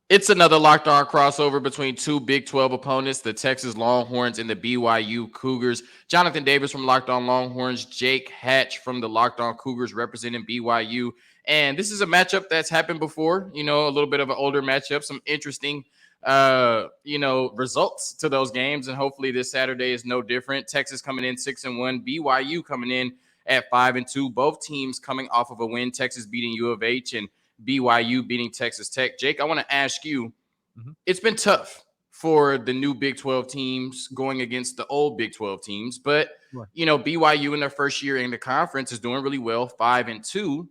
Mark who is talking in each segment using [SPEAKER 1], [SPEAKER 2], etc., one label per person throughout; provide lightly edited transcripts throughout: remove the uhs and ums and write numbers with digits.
[SPEAKER 1] It's another Locked On crossover between two Big 12 opponents, the Texas Longhorns and the BYU Cougars. Jonathan Davis from Locked On Longhorns, Jake Hatch from the Locked On Cougars representing BYU. And this is a matchup that's happened before, a little bit of an older matchup, some interesting results to those games. And hopefully this Saturday is no different. Texas coming in 6-1, BYU coming in at 5-2. Both teams coming off of a win, Texas beating U of H and BYU beating Texas Tech. Jake, I want to ask you, It's been tough for the new Big 12 teams going against the old Big 12 teams, but, BYU in their first year in the conference is doing really well, 5-2,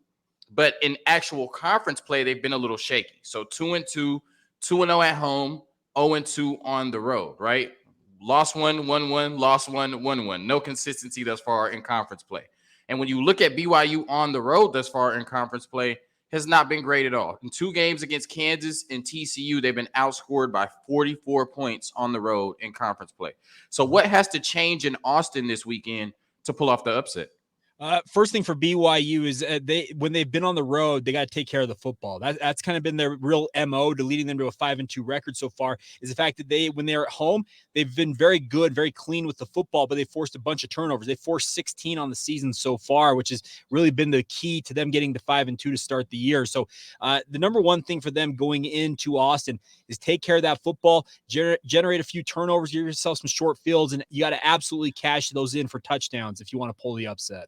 [SPEAKER 1] but in actual conference play, they've been a little shaky. So 2-2, 2-0 at home, 0-2 on the road, right? Lost one, won one, lost one, won one. No consistency thus far in conference play. And when you look at BYU on the road thus far in conference play, has not been great at all. In 2 games against Kansas and TCU, they've been outscored by 44 points on the road in conference play. So what has to change in Austin this weekend to pull off the upset?
[SPEAKER 2] First thing for BYU is when they've been on the road, they got to take care of the football. That's kind of been their real MO to leading them to a 5-2 record so far, is the fact that when they're at home, they've been very good, very clean with the football, but they forced a bunch of turnovers. They forced 16 on the season so far, which has really been the key to them getting to 5-2 to start the year. So the number one thing for them going into Austin is take care of that football, generate a few turnovers, give yourself some short fields, and you got to absolutely cash those in for touchdowns if you want to pull the upset.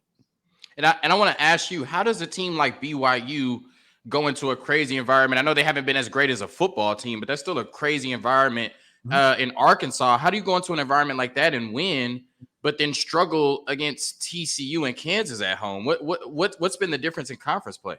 [SPEAKER 1] And I want to ask you, how does a team like BYU go into a crazy environment? I know they haven't been as great as a football team, but that's still a crazy environment in Arkansas. How do you go into an environment like that and win, but then struggle against TCU and Kansas at home? What's been the difference in conference play?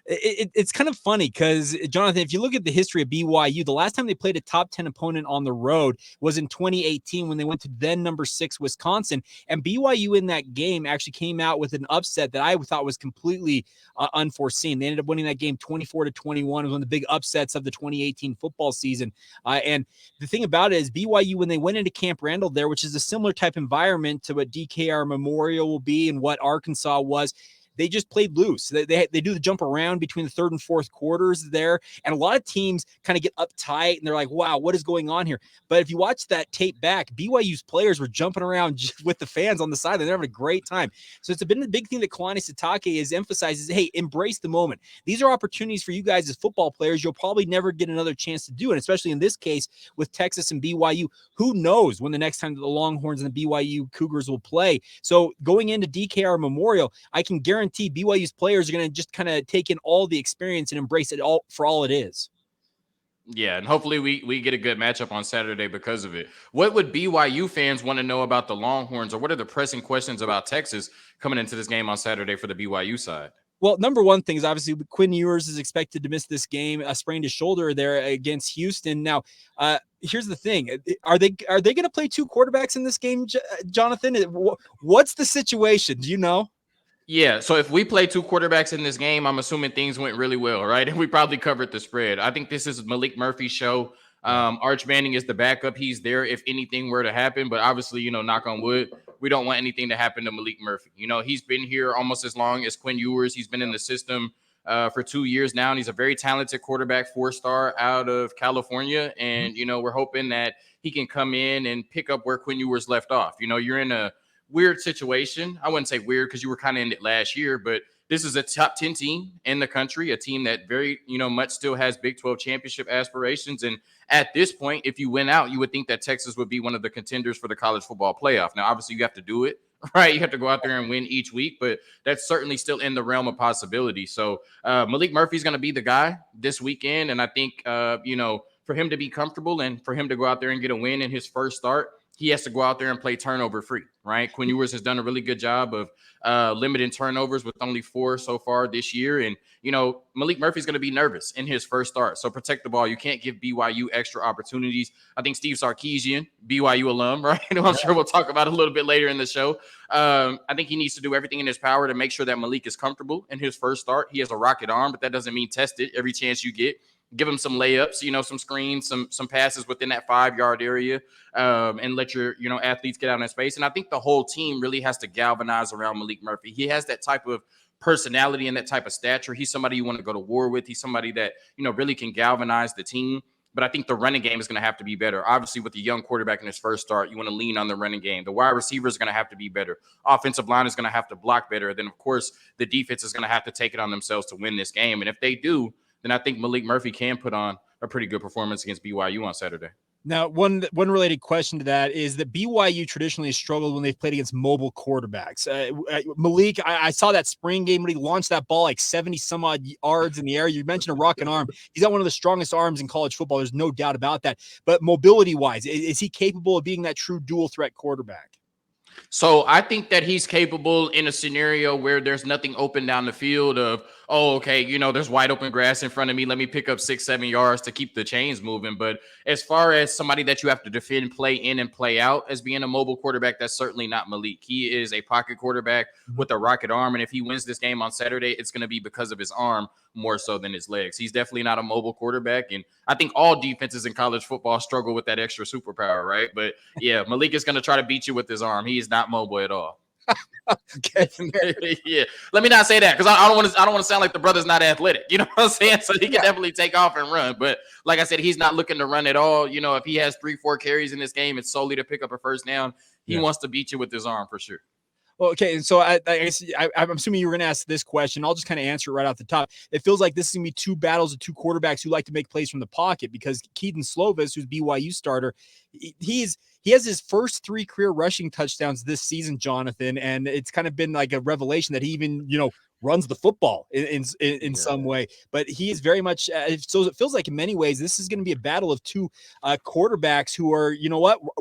[SPEAKER 2] It's kind of funny because, Jonathan, if you look at the history of BYU, the last time they played a top 10 opponent on the road was in 2018 when they went to then number 6 Wisconsin. And BYU in that game actually came out with an upset that I thought was completely unforeseen. They ended up winning that game 24-21. It was one of the big upsets of the 2018 football season. And the thing about it is BYU, when they went into Camp Randall there, which is a similar type environment to what DKR Memorial will be and what Arkansas was, they just played loose. They do the jump around between the third and fourth quarters there. And a lot of teams kind of get uptight and they're like, wow, what is going on here? But if you watch that tape back, BYU's players were jumping around with the fans on the side. They're having a great time. So it's been the big thing that Kalani Sitake is emphasizes, hey, embrace the moment. These are opportunities for you guys as football players. You'll probably never get another chance to do it, especially in this case with Texas and BYU. Who knows when the next time the Longhorns and the BYU Cougars will play? So going into DKR Memorial, I can guarantee BYU's players are going to just kind of take in all the experience and embrace it all for all it is.
[SPEAKER 1] Yeah, and hopefully we get a good matchup on Saturday because of it. What would BYU fans want to know about the Longhorns, or what are the pressing questions about Texas coming into this game on Saturday for the BYU side?
[SPEAKER 2] Well, number one thing is obviously Quinn Ewers is expected to miss this game, sprained his shoulder there against Houston. Now, here's the thing: are they going to play 2 quarterbacks in this game, Jonathan? What's the situation? Do you know?
[SPEAKER 1] Yeah, so if we play 2 quarterbacks in this game, I'm assuming things went really well, right? And we probably covered the spread. I think this is Maalik Murphy's show. Arch Manning is the backup. He's there if anything were to happen. But obviously, knock on wood, we don't want anything to happen to Maalik Murphy. He's been here almost as long as Quinn Ewers. He's been in the system for 2 years now, and he's a very talented quarterback, 4-star out of California. And, we're hoping that he can come in and pick up where Quinn Ewers left off. You're in a weird situation. I wouldn't say weird because you were kind of in it last year, but this is a top 10 team in the country, a team that very, much still has Big 12 championship aspirations. And at this point, if you win out, you would think that Texas would be one of the contenders for the college football playoff. Now, obviously, you have to do it, right? You have to go out there and win each week, but that's certainly still in the realm of possibility. So Maalik Murphy's going to be the guy this weekend. And I think, for him to be comfortable and for him to go out there and get a win in his first start, he has to go out there and play turnover free, right? Quinn Ewers has done a really good job of limiting turnovers with only 4 so far this year. And, Maalik Murphy's going to be nervous in his first start. So protect the ball. You can't give BYU extra opportunities. I think Steve Sarkisian, BYU alum, right? I'm sure we'll talk about a little bit later in the show. I think he needs to do everything in his power to make sure that Maalik is comfortable in his first start. He has a rocket arm, but that doesn't mean test it every chance you get. Give him some layups, some screens, some passes within that 5-yard area, and let your, athletes get out in space. And I think the whole team really has to galvanize around Maalik Murphy. He has that type of personality and that type of stature. He's somebody you want to go to war with. He's somebody that, really can galvanize the team. But I think the running game is going to have to be better. Obviously, with the young quarterback in his first start, you want to lean on the running game. The wide receiver is going to have to be better. Offensive line is going to have to block better. Then, of course, the defense is going to have to take it on themselves to win this game. And if they do, then I think Maalik Murphy can put on a pretty good performance against BYU on Saturday.
[SPEAKER 2] Now, one related question to that is that BYU traditionally has struggled when they've played against mobile quarterbacks. Maalik, I saw that spring game when he launched that ball like 70 some odd yards in the air. You mentioned a rocket arm. He's got one of the strongest arms in college football. There's no doubt about that. But mobility wise, is he capable of being that true dual threat quarterback?
[SPEAKER 1] So I think that he's capable in a scenario where there's nothing open down the field of, there's wide open grass in front of me. Let me pick up 6-7 yards to keep the chains moving. But as far as somebody that you have to defend, play in and play out as being a mobile quarterback, that's certainly not Maalik. He is a pocket quarterback with a rocket arm. And if he wins this game on Saturday, it's going to be because of his arm more so than his legs. He's definitely not a mobile quarterback. And I think all defenses in college football struggle with that extra superpower, right? But yeah, Maalik is going to try to beat you with his arm. He is not mobile at all.
[SPEAKER 2] Okay.
[SPEAKER 1] Yeah. Let me not say that because I don't want to sound like the brother's not athletic. You know what I'm saying? So he can definitely take off and run. But like I said, he's not looking to run at all. If he has 3-4 carries in this game, it's solely to pick up a first down. He wants to beat you with his arm for sure.
[SPEAKER 2] Well, okay, and so I guess I'm assuming you were going to ask this question. I'll just kind of answer it right off the top. It feels like this is going to be two battles of two quarterbacks who like to make plays from the pocket because Kedon Slovis, who's BYU starter, he has his first 3 career rushing touchdowns this season, Jonathan, and it's kind of been like a revelation that he even, runs the football in some way. But he is very much so it feels like in many ways this is going to be a battle of two quarterbacks who are,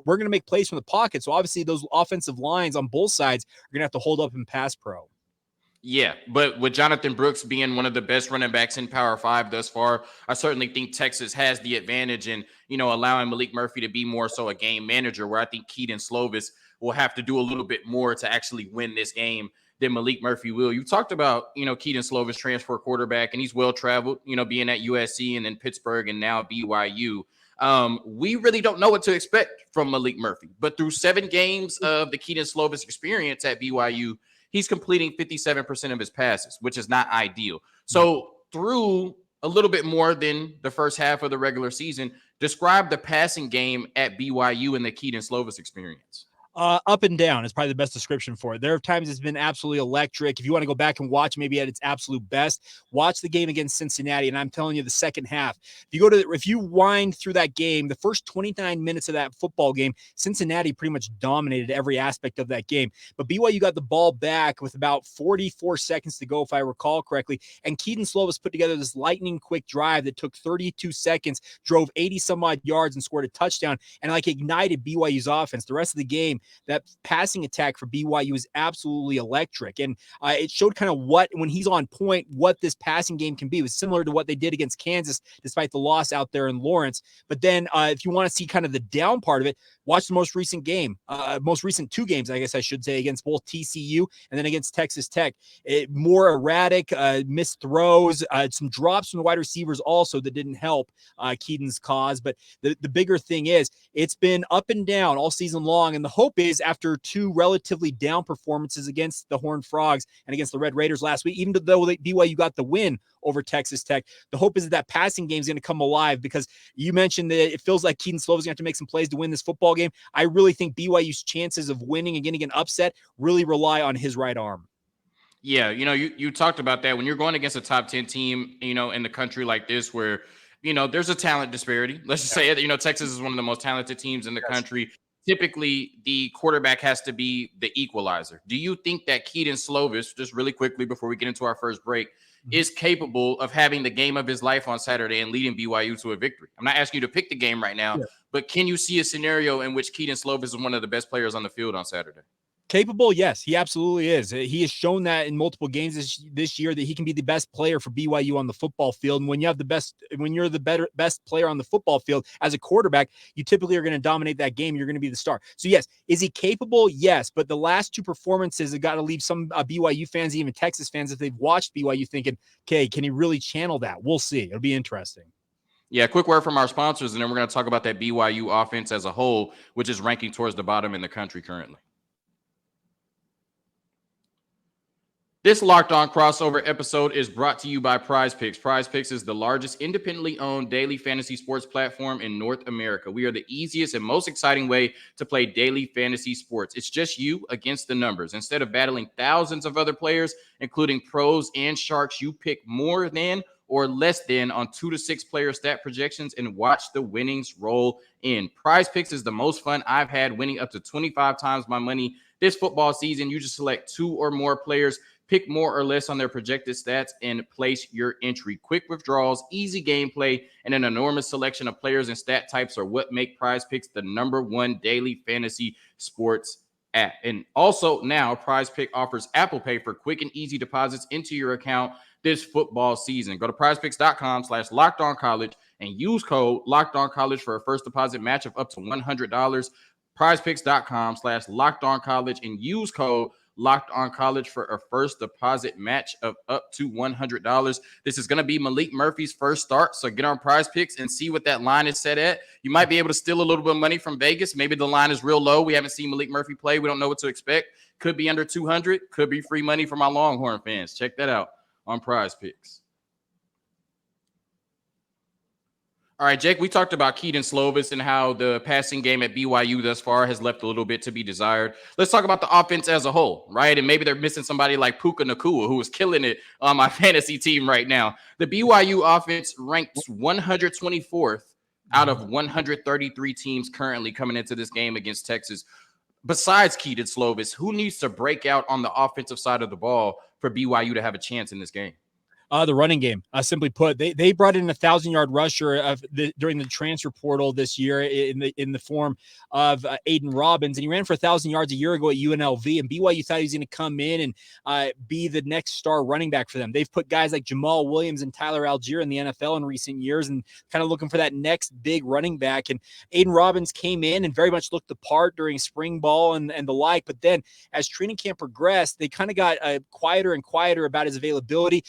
[SPEAKER 2] we're going to make plays from the pocket. So obviously those offensive lines on both sides are going to have to hold up in pass pro.
[SPEAKER 1] Yeah, but with Jonathan Brooks being one of the best running backs in Power 5 thus far, I certainly think Texas has the advantage in, allowing Maalik Murphy to be more so a game manager, where I think Kedon Slovis will have to do a little bit more to actually win this game than Maalik Murphy will. You talked about, Kedon Slovis, transfer quarterback, and he's well-traveled, being at USC and then Pittsburgh and now BYU. We really don't know what to expect from Maalik Murphy, but through 7 games of the Kedon Slovis experience at BYU, he's completing 57% of his passes, which is not ideal. So through a little bit more than the first half of the regular season, describe the passing game at BYU and the Kedon Slovis experience.
[SPEAKER 2] Up and down is probably the best description for it. There are times it's been absolutely electric. If you want to go back and watch maybe at its absolute best, watch the game against Cincinnati. And I'm telling you, the second half, if you wind through that game, the first 29 minutes of that football game, Cincinnati pretty much dominated every aspect of that game. But BYU got the ball back with about 44 seconds to go, if I recall correctly. And Kedon Slovis put together this lightning quick drive that took 32 seconds, drove 80 some odd yards and scored a touchdown and ignited BYU's offense. The rest of the game, that passing attack for BYU is absolutely electric. And it showed kind of when he's on point, what this passing game can be. It was similar to what they did against Kansas, despite the loss out there in Lawrence. But then if you want to see kind of the down part of it, watch the most recent 2 games, I guess I should say, against both TCU and then against Texas Tech. More erratic, missed throws, some drops from the wide receivers also that didn't help Kedon's cause. But the bigger thing is it's been up and down all season long. And the hope is after 2 relatively down performances against the Horned Frogs and against the Red Raiders last week, even though BYU got the win over Texas Tech, the hope is that passing game is going to come alive, because you mentioned that it feels like Kedon Slovis is going to have to make some plays to win this football game. I really think BYU's chances of winning and getting an upset really rely on his right arm.
[SPEAKER 1] Yeah, you talked about that when you're going against a top 10 team, in the country like this, where, there's a talent disparity. Let's just say it. Texas is one of the most talented teams in the country. Typically, the quarterback has to be the equalizer. Do you think that Kedon Slovis, just really quickly before we get into our first break, is capable of having the game of his life on Saturday and leading BYU to a victory? I'm not asking you to pick the game right now, but can you see a scenario in which Kedon Slovis is one of the best players on the field on Saturday?
[SPEAKER 2] Capable, yes, he absolutely is. He has shown that in multiple games this year that he can be the best player for BYU on the football field. And when you're the best player on the football field as a quarterback, you typically are going to dominate that game. You're going to be the star. So yes, is he capable? Yes, but the last 2 performances have got to leave some BYU fans, even Texas fans, if they've watched BYU, thinking, okay, can he really channel that? We'll see. It'll be interesting.
[SPEAKER 1] Yeah, quick word from our sponsors, and then we're going to talk about that BYU offense as a whole, which is ranking towards the bottom in the country currently. This Locked On crossover episode is brought to you by PrizePicks. PrizePicks is the largest independently owned daily fantasy sports platform in North America. We are the easiest and most exciting way to play daily fantasy sports. It's just you against the numbers. Instead of battling thousands of other players, including pros and sharks, you pick more than or less than on 2 to 6 player stat projections and watch the winnings roll in. PrizePicks is the most fun I've had, winning up to 25 times my money this football season. You just select 2 or more players, pick more or less on their projected stats, and place your entry. Quick withdrawals, easy gameplay, and an enormous selection of players and stat types are what make PrizePicks the #1 daily fantasy sports app. And also now PrizePicks offers Apple Pay for quick and easy deposits into your account this football season. Go to prizepicks.com/lockedoncollege and use code LOCKEDONCollege for a first deposit match of up to $100. prizepicks.com/lockedoncollege and use code Locked On College for a first deposit match of up to $100. This is going to be Maalik Murphy's first start, so get on PrizePicks and see what that line is set at. You might be able to steal a little bit of money from Vegas. Maybe the line is real low. We haven't seen Maalik Murphy play. We don't know what to expect. Could be under 200. Could be free money for my Longhorn fans. Check that out on PrizePicks. All right, Jake, we talked about Kedon Slovis and how the passing game at BYU thus far has left a little bit to be desired. Let's talk about the offense as a whole, right? And maybe they're missing somebody like Puka Nacua, who is killing it on my fantasy team right now. The BYU offense ranks 124th out of 133 teams currently coming into this game against Texas. Besides Kedon Slovis, who needs to break out on the offensive side of the ball for BYU to have a chance in this game?
[SPEAKER 2] The running game, simply put, they brought in a 1,000-yard rusher during the transfer portal this year in the form of Aiden Robbins, and he ran for 1,000 yards a year ago at UNLV. And BYU thought he was going to come in and be the next star running back for them. They've put guys like Jamal Williams and Tyler Algier in the NFL in recent years, and kind of looking for that next big running back. And Aiden Robbins came in and very much looked the part during spring ball and the like. But then, as training camp progressed, they kind of got quieter and quieter about his availability.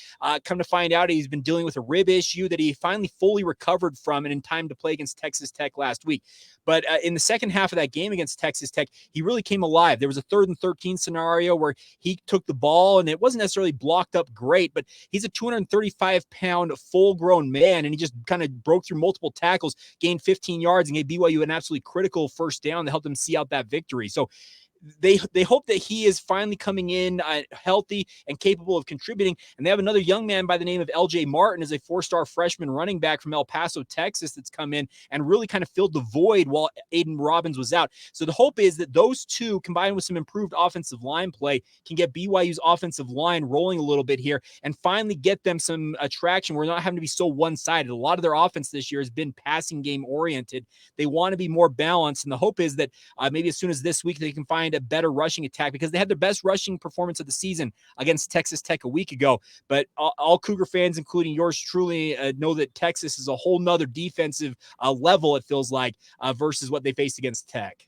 [SPEAKER 2] Come to find out, he's been dealing with a rib issue that he finally fully recovered from, and in time to play against Texas Tech last week. But in the second half of that game against Texas Tech, he really came alive. There was a 3rd and 13 scenario where he took the ball, and it wasn't necessarily blocked up great, but he's a 235-pound full-grown man, and he just kind of broke through multiple tackles, gained 15 yards, and gave BYU an absolutely critical first down to help them see out that victory. So they hope that he is finally coming in healthy and capable of contributing. And they have another young man by the name of LJ Martin as a 4-star freshman running back from El Paso, Texas, that's come in and really kind of filled the void while Aiden Robbins was out. So the hope is that those two, combined with some improved offensive line play, can get BYU's offensive line rolling a little bit here and finally get them some attraction. We're not having to be so one-sided. A lot of their offense this year has been passing game oriented. They want to be more balanced. And the hope is that maybe as soon as this week, they can find a better rushing attack, because they had their best rushing performance of the season against Texas Tech a week ago. But all Cougar fans, including yours truly, know that Texas is a whole nother defensive level, it feels like, versus what they faced against Tech.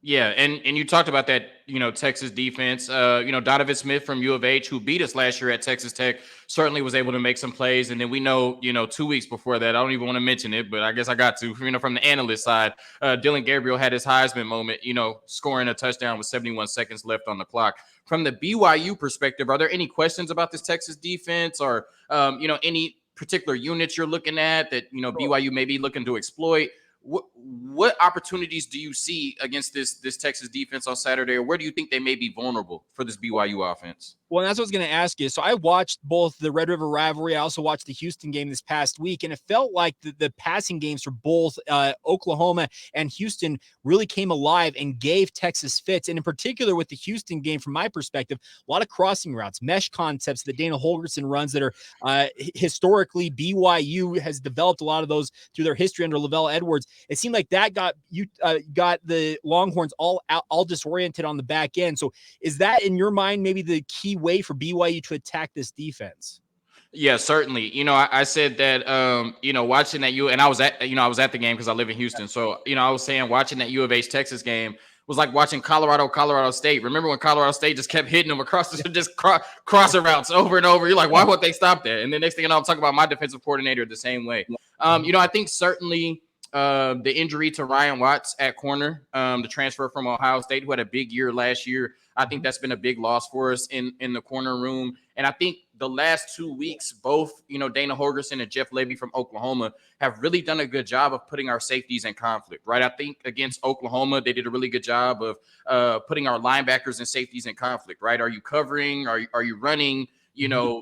[SPEAKER 1] Yeah, and you talked about that, Texas defense. Donovan Smith from U of H, who beat us last year at Texas Tech, certainly was able to make some plays. And then we know, 2 weeks before that, I don't even want to mention it, but I guess I got to, from the analyst side, Dylan Gabriel had his Heisman moment, scoring a touchdown with 71 seconds left on the clock. From the BYU perspective, are there any questions about this Texas defense, or, any particular units you're looking at that, BYU may be looking to exploit? What opportunities do you see against this Texas defense on Saturday, or where do you think they may be vulnerable for this BYU offense?
[SPEAKER 2] Well, that's what I was going to ask you. So I watched both the Red River rivalry. I also watched the Houston game this past week, and it felt like the passing games for both Oklahoma and Houston really came alive and gave Texas fits. And in particular with the Houston game, from my perspective, a lot of crossing routes, mesh concepts that Dana Holgorsen runs that are historically BYU has developed a lot of those through their history under Lavelle Edwards. It seemed like that got the Longhorns all disoriented on the back end. So is that, in your mind, maybe the key way for BYU to attack this defense?
[SPEAKER 1] Yeah, certainly. I said that, watching that and I was at the game because I live in Houston. So, I was saying watching that U of H Texas game was like watching Colorado State. Remember when Colorado State just kept hitting them across crosser routes over and over? You're like, why won't they stop that? And the next thing you know, I'm talking about my defensive coordinator the same way. I think certainly the injury to Ryan Watts at corner, the transfer from Ohio State, who had a big year last year, I think that's been a big loss for us in the corner room. And I think the last 2 weeks, both, Dana Holgorsen and Jeff Levy from Oklahoma have really done a good job of putting our safeties in conflict, right? I think against Oklahoma, they did a really good job of putting our linebackers and safeties in conflict, right? Are you covering? Are you running?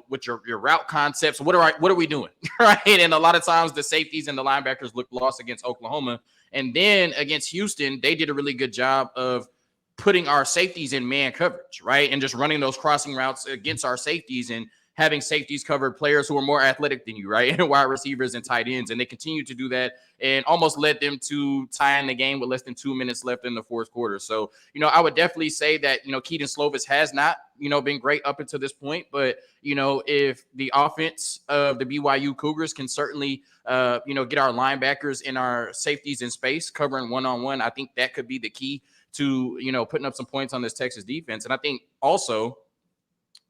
[SPEAKER 1] With your route concepts, what are we doing? Right. And a lot of times the safeties and the linebackers look lost against Oklahoma. And then against Houston, they did a really good job of putting our safeties in man coverage, right? And just running those crossing routes against our safeties and having safeties cover players who are more athletic than you, right? And wide receivers and tight ends. And they continue to do that and almost led them to tie in the game with less than 2 minutes left in the fourth quarter. So, I would definitely say that, Keaton Slovis has not, been great up until this point. But, if the offense of the BYU Cougars can certainly, get our linebackers and our safeties in space covering one-on-one, I think that could be the key to, putting up some points on this Texas defense. And I think also,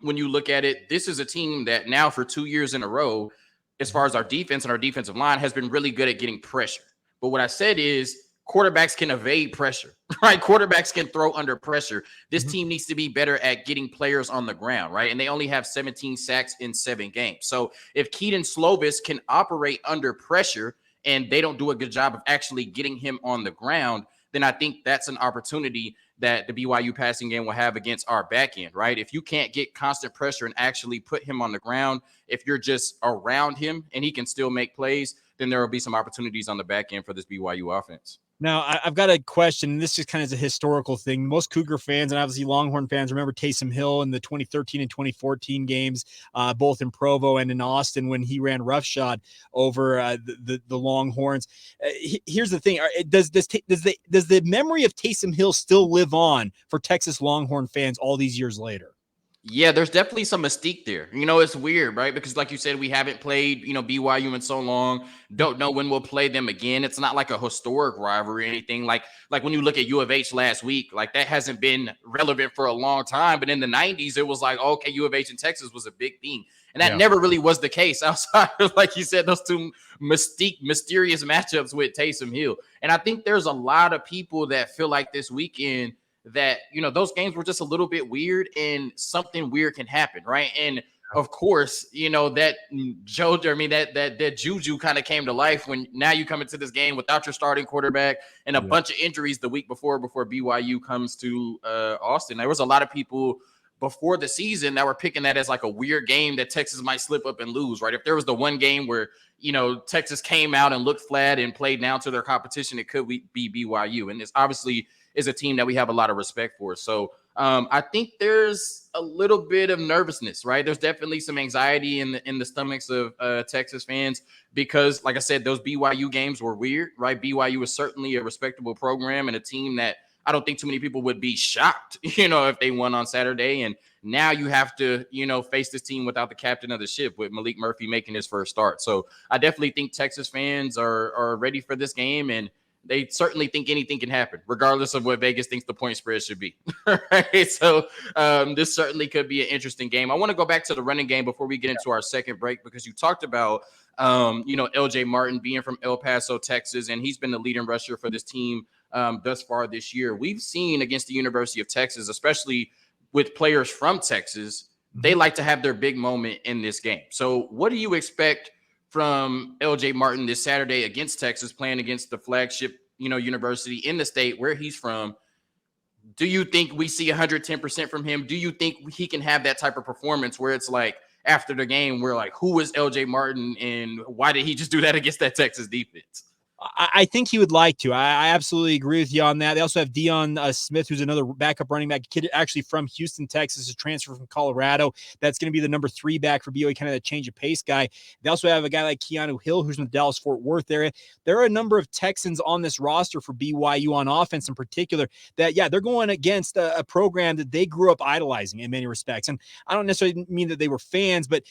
[SPEAKER 1] when you look at it, this is a team that now for 2 years in a row, as far as our defense and our defensive line, has been really good at getting pressure. But what I said is quarterbacks can evade pressure, right? Quarterbacks can throw under pressure. This team needs to be better at getting players on the ground, right? And they only have 17 sacks in 7 games. So if Keaton Slovis can operate under pressure and they don't do a good job of actually getting him on the ground, then I think that's an opportunity that the BYU passing game will have against our back end, right? If you can't get constant pressure and actually put him on the ground, if you're just around him and he can still make plays, then there will be some opportunities on the back end for this BYU offense.
[SPEAKER 2] Now, I've got a question, and this just kind of is a historical thing. Most Cougar fans and obviously Longhorn fans remember Taysom Hill in the 2013 and 2014 games, both in Provo and in Austin when he ran roughshod over the Longhorns. Here's the thing: does the memory of Taysom Hill still live on for Texas Longhorn fans all these years later?
[SPEAKER 1] Yeah, there's definitely some mystique there. It's weird, right? Because like you said, we haven't played, BYU in so long. Don't know when we'll play them again. It's not like a historic rivalry or anything. Like when you look at U of H last week, like that hasn't been relevant for a long time. But in the 90s, it was like, okay, U of H and Texas was a big thing. And that never really was the case outside of, like you said, those two mysterious matchups with Taysom Hill. And I think there's a lot of people that feel like this weekend that, those games were just a little bit weird and something weird can happen, right? And of course, that juju kind of came to life when now you come into this game without your starting quarterback and a bunch of injuries the week before BYU comes to Austin. There was a lot of people before the season that were picking that as like a weird game that Texas might slip up and lose, right? If there was the one game where, Texas came out and looked flat and played down to their competition, it could be BYU. And it's obviously is a team that we have a lot of respect for. So I think there's a little bit of nervousness, right? There's definitely some anxiety in the stomachs of Texas fans because, like I said, those BYU games were weird, right? BYU is certainly a respectable program and a team that I don't think too many people would be shocked, if they won on Saturday. And now you have to, face this team without the captain of the ship with Maalik Murphy making his first start. So I definitely think Texas fans are ready for this game, and they certainly think anything can happen, regardless of what Vegas thinks the point spread should be. Right? So this certainly could be an interesting game. I want to go back to the running game before we get into our second break, because you talked about, LJ Martin being from El Paso, Texas, and he's been the leading rusher for this team thus far this year. We've seen against the University of Texas, especially with players from Texas, they like to have their big moment in this game. So what do you expect from LJ Martin this Saturday against Texas, playing against the flagship, university in the state where he's from? Do you think we see 110% from him? Do you think he can have that type of performance where it's like after the game, we're like, who is LJ Martin and why did he just do that against that Texas defense?
[SPEAKER 2] I think he would like to. I absolutely agree with you on that. They also have Deion Smith, who's another backup running back, kid actually from Houston, Texas, a transfer from Colorado. That's going to be the number 3 back for BYU, kind of a change of pace guy. They also have a guy like Keanu Hill, who's in the Dallas-Fort Worth area. There are a number of Texans on this roster for BYU on offense in particular that, they're going against a program that they grew up idolizing in many respects. And I don't necessarily mean that they were fans, but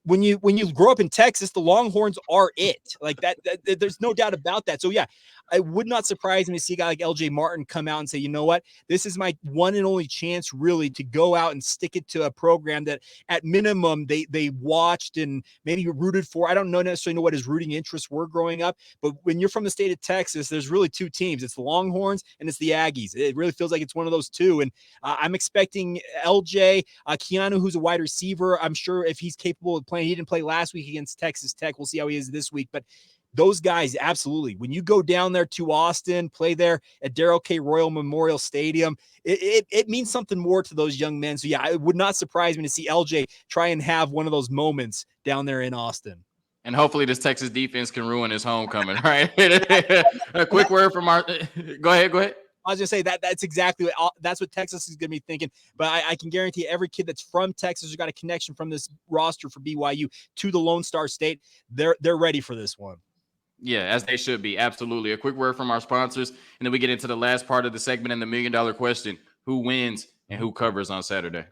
[SPEAKER 2] when you grow up in Texas, the Longhorns are it. Like that there's no doubt about that. So yeah, it would not surprise me to see a guy like LJ Martin come out and say, you know what, this is my one and only chance really to go out and stick it to a program that at minimum they watched and maybe rooted for. I don't necessarily know what his rooting interests were growing up, but when you're from the state of Texas, there's really two teams. It's the Longhorns and it's the Aggies. It really feels like it's one of those two. And I'm expecting LJ, Keanu, who's a wide receiver. I'm sure if he's capable of playing, he didn't play last week against Texas Tech. We'll see how he is this week, but those guys, absolutely. When you go down there to Austin, play there at Darrell K. Royal Memorial Stadium, it means something more to those young men. So yeah, it would not surprise me to see LJ try and have one of those moments down there in Austin.
[SPEAKER 1] And hopefully this Texas defense can ruin his homecoming, right? A quick word from our – go ahead.
[SPEAKER 2] I was going to say that's exactly that's what Texas is going to be thinking. But I can guarantee every kid that's from Texas who's got a connection from this roster for BYU to the Lone Star State, they're ready for this one.
[SPEAKER 1] Yeah, as they should be. Absolutely. A quick word from our sponsors, and then we get into the last part of the segment and the $1 million question: who wins and who covers on Saturday?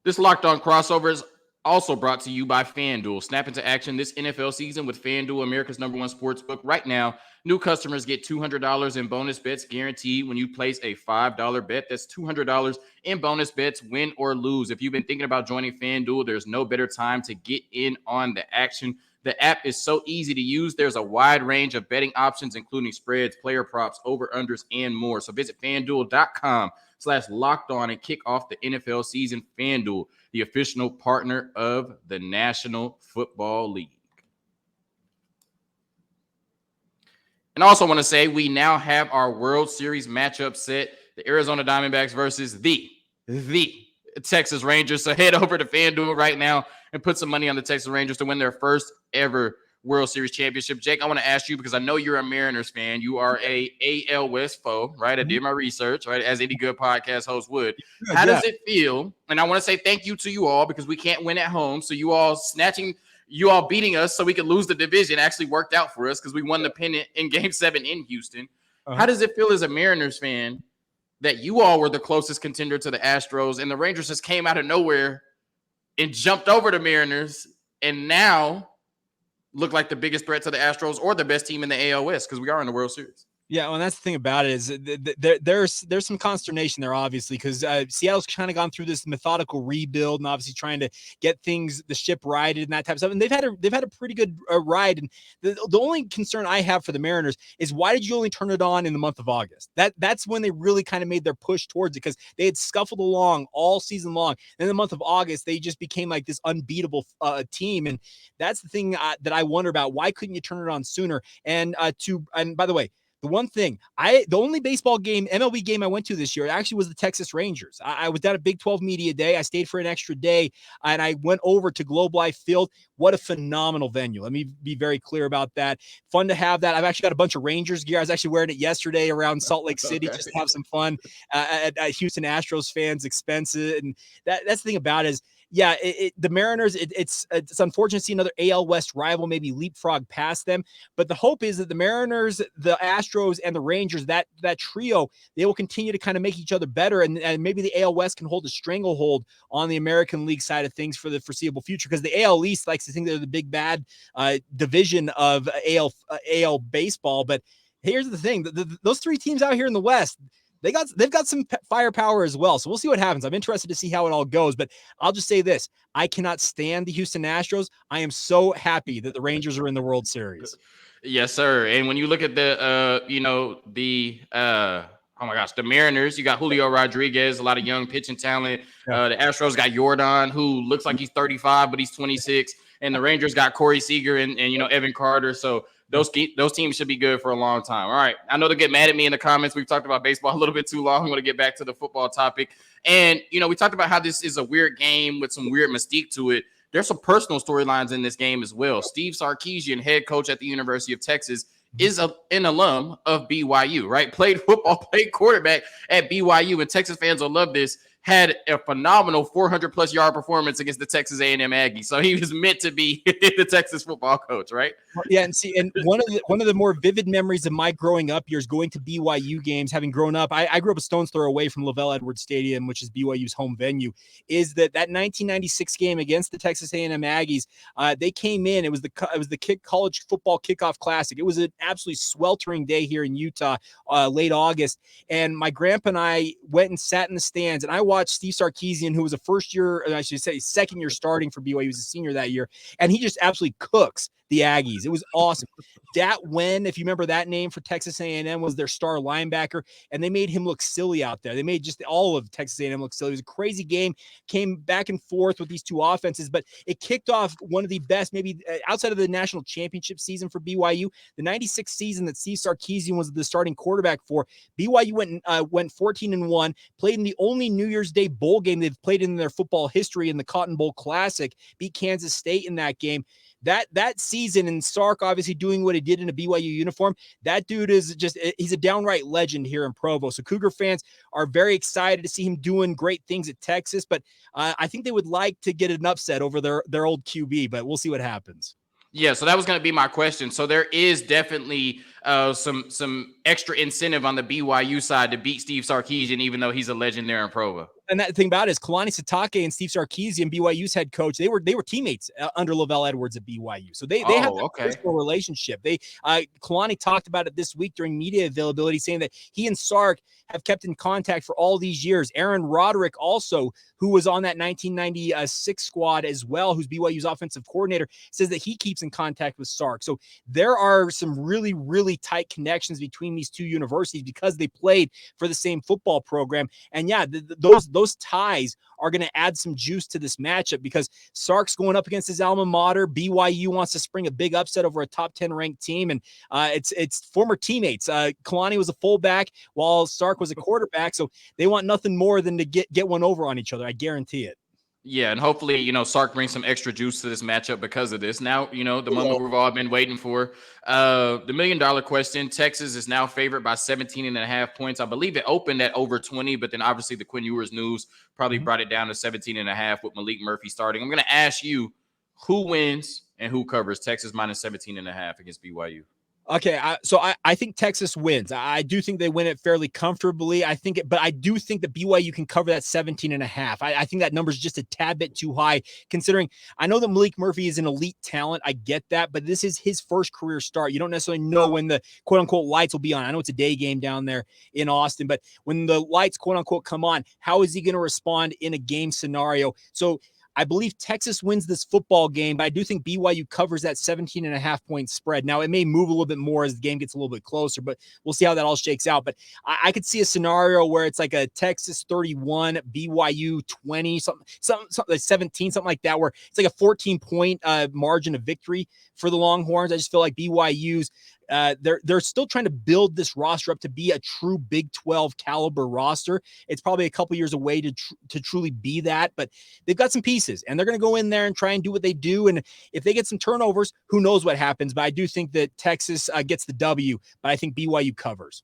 [SPEAKER 1] This Locked On crossover is also brought to you by FanDuel. Snap into action this NFL season with FanDuel, America's #1 sportsbook. Right now, new customers get $200 in bonus bets guaranteed when you place a $5 bet. That's $200 in bonus bets, win or lose. If you've been thinking about joining FanDuel, there's no better time to get in on the action. The app is so easy to use. There's a wide range of betting options, including spreads, player props, over-unders, and more. So visit FanDuel.com/lockedon and kick off the NFL season. FanDuel, the official partner of the National Football League. And I also want to say we now have our World Series matchup set, the Arizona Diamondbacks versus the Texas Rangers. So head over to FanDuel right now and put some money on the Texas Rangers to win their first ever World Series championship. Jake, I want to ask you, because I know you're a Mariners fan. You are a AL West foe, right? I did my research, right, as any good podcast host would. How does it feel? And I want to say thank you to you all, because we can't win at home. So you all beating us so we could lose the division actually worked out for us, because we won the pennant in Game 7 in Houston. How does it feel as a Mariners fan that you all were the closest contender to the Astros and the Rangers just came out of nowhere and jumped over the Mariners and now look like the biggest threat to the Astros or the best team in the AL West, because we are in the World Series?
[SPEAKER 2] Yeah, well, that's the thing about it is there's some consternation there, obviously, because Seattle's kind of gone through this methodical rebuild and obviously trying to get the ship righted and that type of stuff. And they've had a pretty good ride. And the only concern I have for the Mariners is, why did you only turn it on in the month of August? That's when they really kind of made their push towards it, because they had scuffled along all season long. And in the month of August, they just became like this unbeatable team. And that's the thing that I wonder about. Why couldn't you turn it on sooner? And by the way, the one thing, the only baseball game, MLB game I went to this year actually was the Texas Rangers. I was down at Big 12 Media Day. I stayed for an extra day, and I went over to Globe Life Field. What a phenomenal venue. Let me be very clear about that. Fun to have that. I've actually got a bunch of Rangers gear. I was actually wearing it yesterday around Salt Lake City just to have some fun at Houston Astros fans' expenses. And that's the thing about it is, yeah, the Mariners, it's unfortunate to see another AL West rival maybe leapfrog past them. But the hope is that the Mariners, the Astros, and the Rangers, that trio, they will continue to kind of make each other better. And maybe the AL West can hold a stranglehold on the American League side of things for the foreseeable future, because the AL East likes to think they're the big bad division of AL baseball. But here's the thing. Those three teams out here in the West, they've got some firepower as well. So we'll see what happens. I'm interested to see how it all goes, but I'll just say this. I cannot stand the Houston Astros. I am so happy that the Rangers are in the World Series.
[SPEAKER 1] Yes, sir. And when you look at the Mariners, you got Julio Rodriguez, a lot of young pitching talent. The Astros got Jordan, who looks like he's 35, but he's 26. And the Rangers got Corey Seager and Evan Carter. So those teams should be good for a long time. All right. I know they'll get mad at me in the comments. We've talked about baseball a little bit too long. I'm going to get back to the football topic. And, we talked about how this is a weird game with some weird mystique to it. There's some personal storylines in this game as well. Steve Sarkisian, head coach at the University of Texas, is an alum of BYU, right? Played football, played quarterback at BYU. And Texas fans will love this. had a phenomenal 400+ yard performance against the Texas A&M Aggies. So he was meant to be the Texas football coach, right?
[SPEAKER 2] Yeah, and one of the more vivid memories of my growing up years, going to BYU games, having grown up, I grew up a stone's throw away from Lavelle Edwards Stadium, which is BYU's home venue, is that 1996 game against the Texas A&M Aggies. They came in. It was the college football kickoff classic. It was an absolutely sweltering day here in Utah, late August, and my grandpa and I went and sat in the stands, and I watched Steve Sarkisian, who was a second year starting for BYU. He was a senior that year, and he just absolutely cooks the Aggies. It was awesome. Dat Wen, if you remember that name for Texas A&M, was their star linebacker, and they made him look silly out there. They made just all of Texas A&M look silly. It was a crazy game, came back and forth with these two offenses, but it kicked off one of the best, maybe outside of the national championship season for BYU, the 96 season that Steve Sarkisian was the starting quarterback for. BYU went 14-1, played in the only New Year's Day bowl game they've played in their football history in the Cotton Bowl Classic, beat Kansas State in that game. That season, and Sark obviously doing what he did in a BYU uniform, that dude is he's a downright legend here in Provo. So Cougar fans are very excited to see him doing great things at Texas, but I think they would like to get an upset over their old QB, but we'll see what happens.
[SPEAKER 1] Yeah, so that was going to be my question. So there is definitely some extra incentive on the BYU side to beat Steve Sarkisian, even though he's a legend there in Provo.
[SPEAKER 2] And that thing about it is Kalani Sitake and Steve Sarkisian, BYU's head coach, they were teammates under Lavelle Edwards at BYU. So they have a personal relationship. Kalani talked about it this week during media availability, saying that he and Sark have kept in contact for all these years. Aaron Roderick also, who was on that 1996 squad as well, who's BYU's offensive coordinator, says that he keeps in contact with Sark. So there are some really, really tight connections between these two universities because they played for the same football program. And yeah, those ties are going to add some juice to this matchup because Sark's going up against his alma mater. BYU wants to spring a big upset over a top 10 ranked team. And it's former teammates. Kalani was a fullback while Sark was a quarterback. So they want nothing more than to get one over on each other. I guarantee it.
[SPEAKER 1] Yeah, and hopefully, Sark brings some extra juice to this matchup because of this. Now, the moment we've all been waiting for. The $1 million question, Texas is now favored by 17.5 points. I believe it opened at over 20, but then obviously the Quinn Ewers news probably brought it down to 17.5 with Maalik Murphy starting. I'm going to ask you who wins and who covers Texas minus 17.5 against BYU.
[SPEAKER 2] Okay, so I think Texas wins. I do think they win it fairly comfortably. But I do think that BYU can cover that 17.5. I think that number is just a tad bit too high, considering I know that Maalik Murphy is an elite talent. I get that, but this is his first career start. You don't necessarily know when the quote unquote lights will be on. I know it's a day game down there in Austin, but when the lights quote unquote come on, how is he going to respond in a game scenario? So I believe Texas wins this football game, but I do think BYU covers that 17.5 point spread. Now, it may move a little bit more as the game gets a little bit closer, but we'll see how that all shakes out. But I could see a scenario where it's like a Texas 31, BYU 20, something like 17, something like that, where it's like a 14-point margin of victory for the Longhorns. I just feel like BYU's they're still trying to build this roster up to be a true Big 12 caliber roster. It's probably a couple years away to truly be that, but they've got some pieces and they're going to go in there and try and do what they do. And if they get some turnovers, who knows what happens, but I do think that Texas gets the W, but I think BYU covers.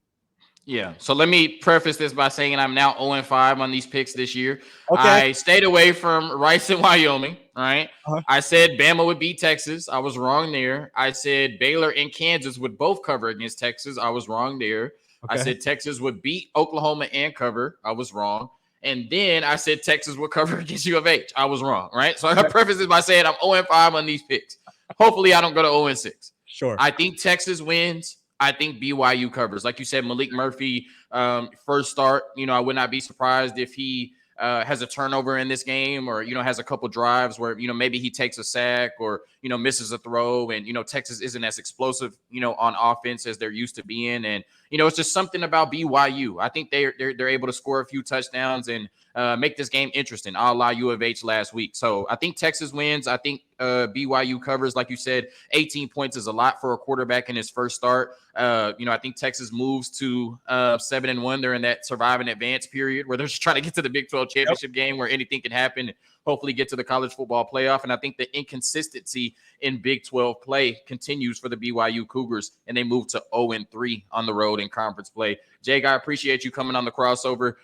[SPEAKER 1] Yeah. So let me preface this by saying I'm now 0-5 on these picks this year.
[SPEAKER 2] Okay.
[SPEAKER 1] I stayed away from Rice and Wyoming, right?
[SPEAKER 2] Uh-huh.
[SPEAKER 1] I said Bama would beat Texas. I was wrong there. I said Baylor and Kansas would both cover against Texas. I was wrong there. Okay. I said Texas would beat Oklahoma and cover. I was wrong. And then I said Texas would cover against U of H. I was wrong, right? So I got preface this by saying I'm 0-5 on these picks. Hopefully I don't go to 0-6.
[SPEAKER 2] Sure.
[SPEAKER 1] I think Texas wins. I think BYU covers. Like you said, Maalik Murphy, first start, I would not be surprised if he has a turnover in this game or, has a couple drives where, maybe he takes a sack or, misses a throw and, Texas isn't as explosive, on offense as they're used to being. And, it's just something about BYU. I think they're able to score a few touchdowns and make this game interesting, a la U of H last week. So I think Texas wins. I think BYU covers. Like you said, 18 points is a lot for a quarterback in his first start. I think Texas moves to 7-1. They're in that survive and advance period where they're just trying to get to the Big 12 championship game where anything can happen and hopefully get to the college football playoff. And I think the inconsistency in Big 12 play continues for the BYU Cougars, and they move to 0-3 on the road in conference play. Jake, I appreciate you coming on the crossover,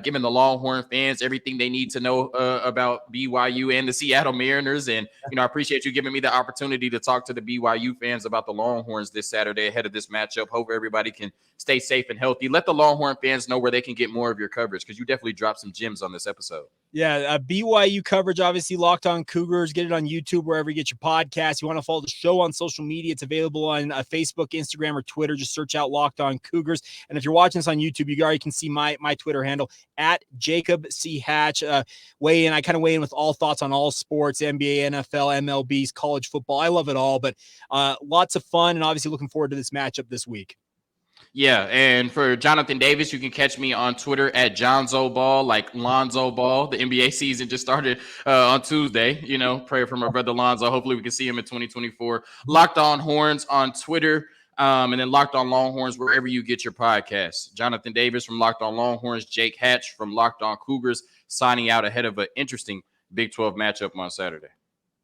[SPEAKER 1] giving the Longhorn fans everything they need to know about BYU and the Seattle Mariners. And, I appreciate you giving me the opportunity to talk to the BYU fans about the Longhorns this Saturday ahead of this matchup. Hope everybody can stay safe and healthy. Let the Longhorn fans know where they can get more of your coverage, because you definitely dropped some gems on this episode.
[SPEAKER 2] Yeah, BYU coverage, obviously Locked On Cougars. Get it on YouTube, wherever you get your podcasts. You want to follow the show on social media, it's available on Facebook, Instagram, or Twitter. Just search out Locked On Cougars. And if you're watching this on YouTube, you already can see my Twitter handle, at Jacob C. Hatch. Weigh in. I kind of weigh in with all thoughts on all sports, NBA, NFL, MLBs, college football. I love it all, but lots of fun, and obviously looking forward to this matchup this week.
[SPEAKER 1] Yeah, and for Jonathan Davis, you can catch me on Twitter at Jonzo Ball, like Lonzo Ball. The NBA season just started on Tuesday. Pray for my brother Lonzo. Hopefully we can see him in 2024. Locked On Horns on Twitter, and then Locked On Longhorns wherever you get your podcasts. Jonathan Davis from Locked On Longhorns, Jake Hatch from Locked On Cougars, signing out ahead of an interesting Big 12 matchup on Saturday.